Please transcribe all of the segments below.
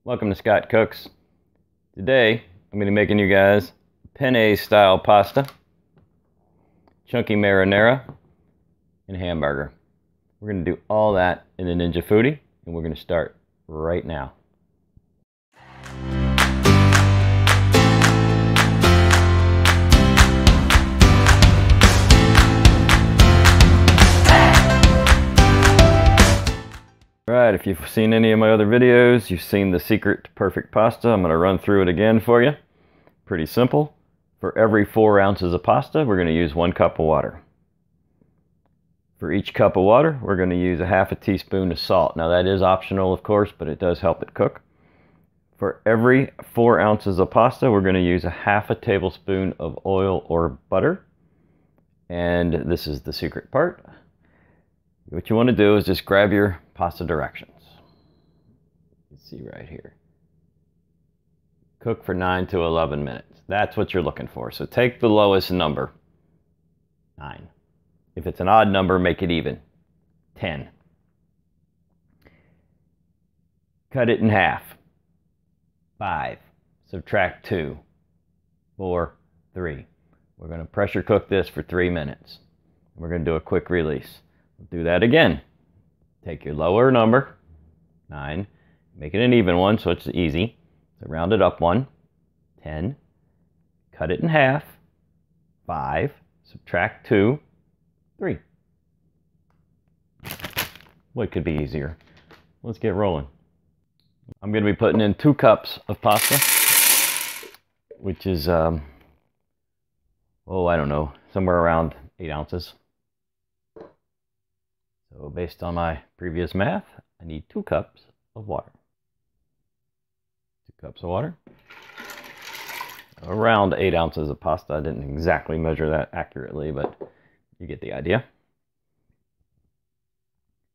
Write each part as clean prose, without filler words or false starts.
Welcome to Scott Cooks. Today I'm going to be making you guys penne style pasta, chunky marinara, and hamburger. We're going to do all that in the Ninja Foodi, and we're going to start right now. Alright, if you've seen any of my other videos, you've seen the secret to perfect pasta. I'm going to run through it again for you. Pretty simple. For every 4 ounces of pasta, we're going to use 1 cup of water. For each cup of water, we're going to use a half a teaspoon of salt. Now that is optional, of course, but it does help it cook. For every 4 ounces of pasta, we're going to use a half a tablespoon of oil or butter. And this is the secret part. What you want to do is just grab your pasta directions. You see right here. Cook for 9 to 11 minutes. That's what you're looking for. So take the lowest number, 9. If it's an odd number, make it even, 10. Cut it in half, 5. Subtract 2, 4, 3. We're going to pressure cook this for 3 minutes. We're going to do a quick release. Do that again. Take your lower number, 9, make it an even one so it's easy. So round it up 1, 10, cut it in half, 5, subtract 2, 3. What could be easier? Let's get rolling. I'm going to be putting in 2 cups of pasta, which is, I don't know, somewhere around 8 ounces. So based on my previous math, I need 2 cups of water. 2 cups of water. Around 8 ounces of pasta. I didn't exactly measure that accurately, but you get the idea.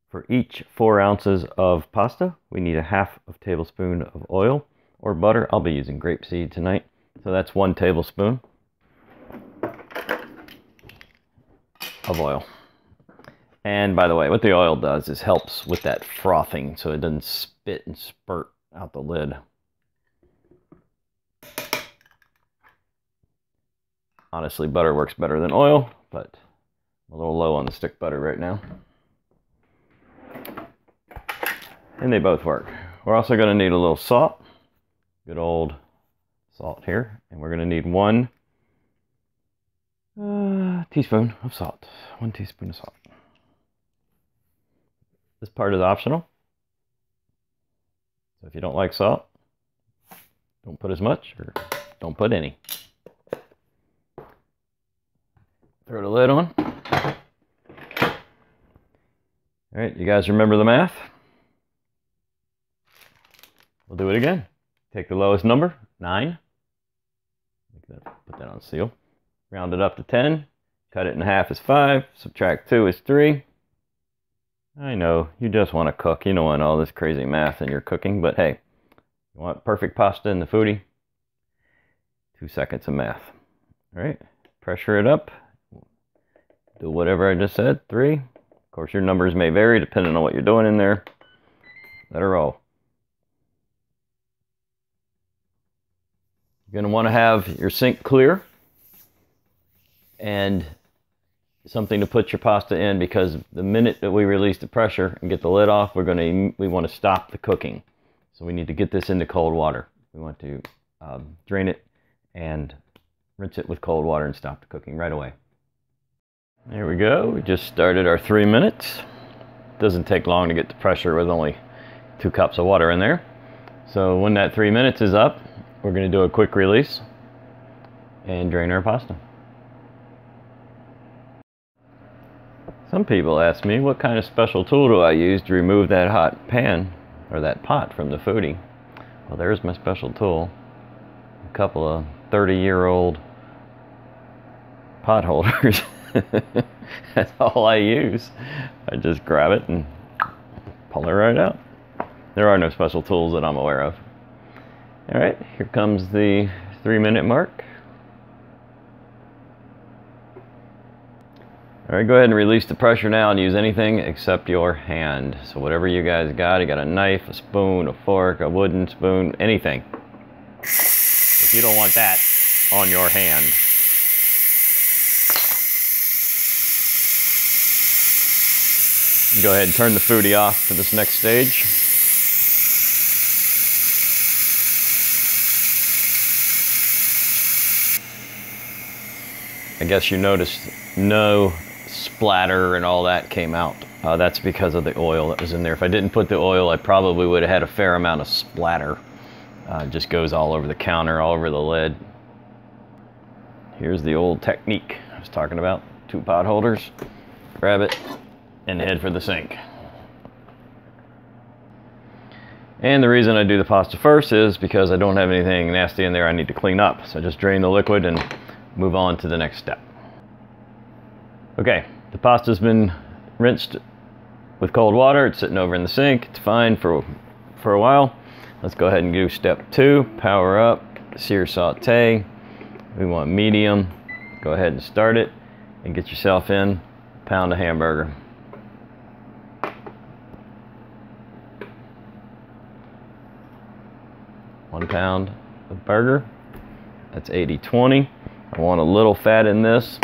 For each 4 ounces of pasta, we need a half of tablespoon of oil or butter. I'll be using grapeseed tonight. So that's 1 tablespoon of oil. And by the way, what the oil does is helps with that frothing so it doesn't spit and spurt out the lid. Honestly, butter works better than oil, but I'm a little low on the stick butter right now. And they both work. We're also going to need a little salt. Good old salt here. And we're going to need 1 teaspoon of salt. 1 teaspoon of salt. This part is optional. So if you don't like salt, don't put as much or don't put any. Throw the lid on. All right, you guys remember the math? We'll do it again. Take the lowest number, 9. Put that on seal. Round it up to 10. Cut it in half is 5. Subtract 2 is 3. I know, you just want to cook. You don't want all this crazy math in your cooking, but hey, you want perfect pasta in the Foodi? 2 seconds of math. All right, pressure it up. Do whatever I just said, 3. Of course, your numbers may vary depending on what you're doing in there. Let her roll. You're going to want to have your sink clear and something to put your pasta in, because the minute that we release the pressure and get the lid off, we want to stop the cooking. So we need to get this into cold water. We want to drain it and rinse it with cold water and stop the cooking right away. There we go. We just started our 3 minutes. Doesn't take long to get the pressure with only 2 cups of water in there. So when that 3 minutes is up, we're going to do a quick release and drain our pasta. Some people ask me, what kind of special tool do I use to remove that hot pan or that pot from the Foodi? Well, there's my special tool. A couple of 30-year-old pot holders. That's all I use. I just grab it and pull it right out. There are no special tools that I'm aware of. All right, here comes the 3-minute mark. All right, go ahead and release the pressure now and use anything except your hand. So whatever you guys got, you got a knife, a spoon, a fork, a wooden spoon, anything. If you don't want that on your hand. Go ahead and turn the Foodi off for this next stage. I guess you noticed no splatter and all that came out. That's because of the oil that was in there. If I didn't put the oil, I probably would have had a fair amount of splatter. It just goes all over the counter, all over the lid. Here's the old technique I was talking about. 2 pot holders, grab it, and head for the sink. And the reason I do the pasta first is because I don't have anything nasty in there I need to clean up. So just drain the liquid and move on to the next step. Okay, the pasta's been rinsed with cold water. It's sitting over in the sink. It's fine for a while. Let's go ahead and do step 2. Power up, sear saute. We want medium. Go ahead and start it and get yourself in a pound of hamburger. One pound of burger. That's 80-20. I want a little fat in this.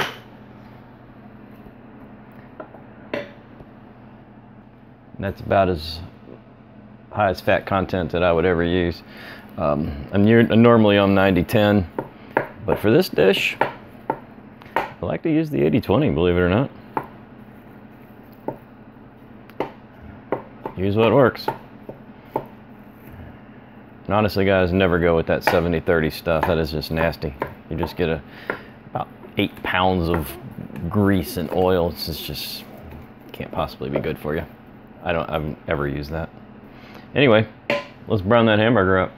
That's about as high as fat content that I would ever use. Normally I'm 90-10, but for this dish, I like to use the 80-20, believe it or not. Use what works. And honestly, guys, never go with that 70-30 stuff. That is just nasty. You just get about 8 pounds of grease and oil. It's just can't possibly be good for you. I've never used that. Anyway, let's brown that hamburger up.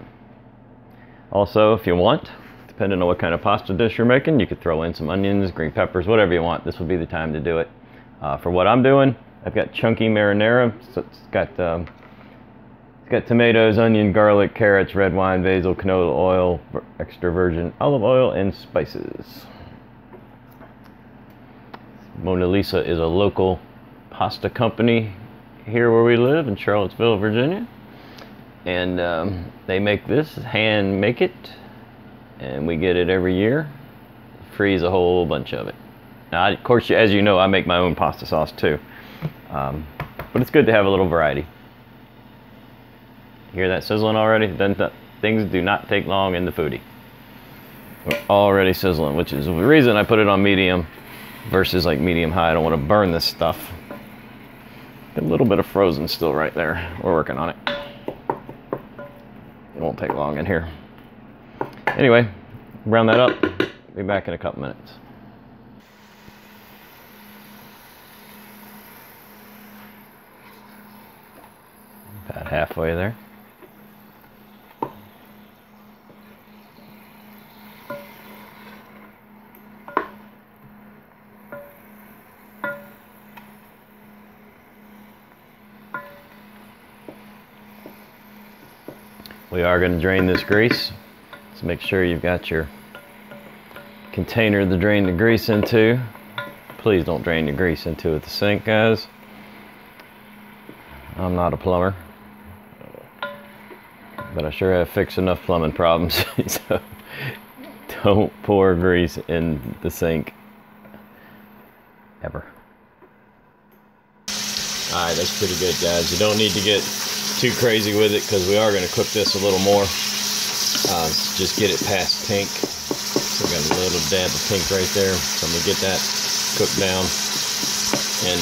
Also, if you want, depending on what kind of pasta dish you're making, you could throw in some onions, green peppers, whatever you want. This would be the time to do it. For what I'm doing, I've got chunky marinara. So it's got tomatoes, onion, garlic, carrots, red wine, basil, canola oil, extra virgin olive oil, and spices. Mona Lisa is a local pasta company here where we live in Charlottesville, Virginia. And they make this, hand make it, and we get it every year. Freeze a whole bunch of it. Now, of course, as you know, I make my own pasta sauce too. But it's good to have a little variety. Hear that sizzling already? Things do not take long in the Foodi. We're already sizzling, which is the reason I put it on medium versus like medium high. I don't want to burn this stuff. A little bit of frozen still right there. We're working on it. It won't take long in here. Anyway, brown that up. Be back in a couple minutes. About halfway there. We are going to drain this grease, so make sure you've got your container to drain the grease into. Please don't drain your grease into the sink, guys. I'm not a plumber, but I sure have fixed enough plumbing problems. So don't pour grease in the sink ever. Alright, that's pretty good, guys. You don't need to get too crazy with it because we are going to cook this a little more. Just get it past pink. So we got a little dab of pink right there. So I'm going to get that cooked down. And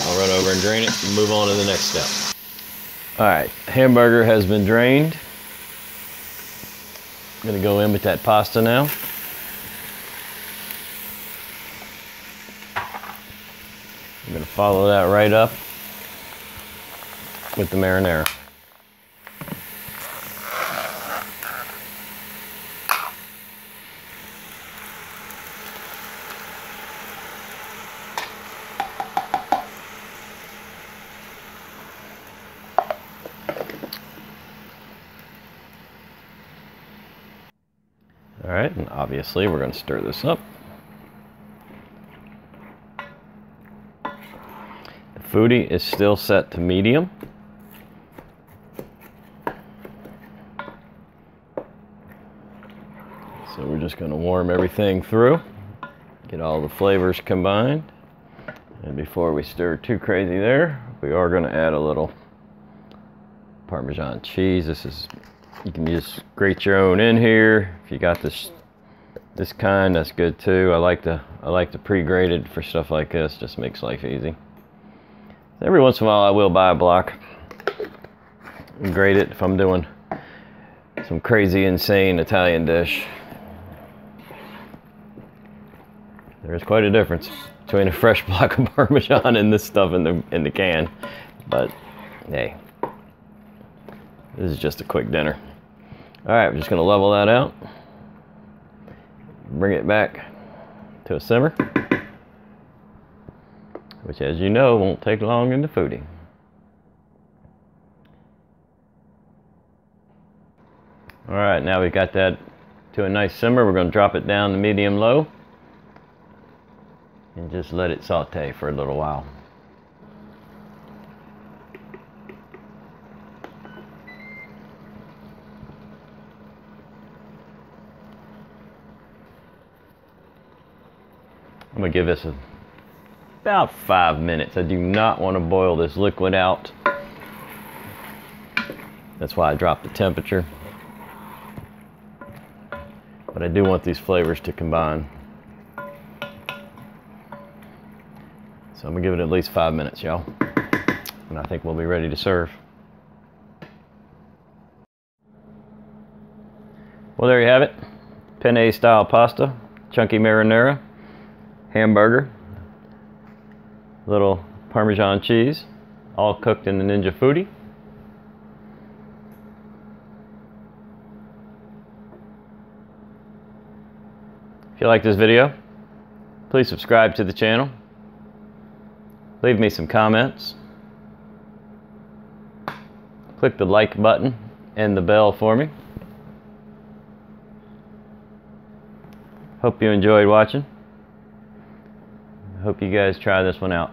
I'll run over and drain it and move on to the next step. Alright, hamburger has been drained. I'm going to go in with that pasta now. I'm going to follow that right up with the marinara. All right, and obviously we're going to stir this up. Foodi is still set to medium. So we're just going to warm everything through, get all the flavors combined. And before we stir too crazy there, we are going to add a little Parmesan cheese. You can just grate your own in here. If you got this kind, that's good too. I like the pre-grated for stuff like this. Just makes life easy. Every once in a while I will buy a block and grate it if I'm doing some crazy, insane Italian dish. There's quite a difference between a fresh block of Parmesan and this stuff in the can. But hey, this is just a quick dinner. All right, we're just gonna level that out. Bring it back to a simmer, which, as you know, won't take long in the Foodi. All right, now we've got that to a nice simmer. We're going to drop it down to medium-low and just let it saute for a little while. I'm going to give this about 5 minutes. I do not want to boil this liquid out. That's why I dropped the temperature. But I do want these flavors to combine. So I'm going to give it at least 5 minutes, y'all. And I think we'll be ready to serve. Well, there you have it. Penne style pasta, chunky marinara, hamburger, little Parmesan cheese, all cooked in the Ninja Foodi. If you like this video, please subscribe to the channel. Leave me some comments. Click the like button and the bell for me. Hope you enjoyed watching. Hope you guys try this one out.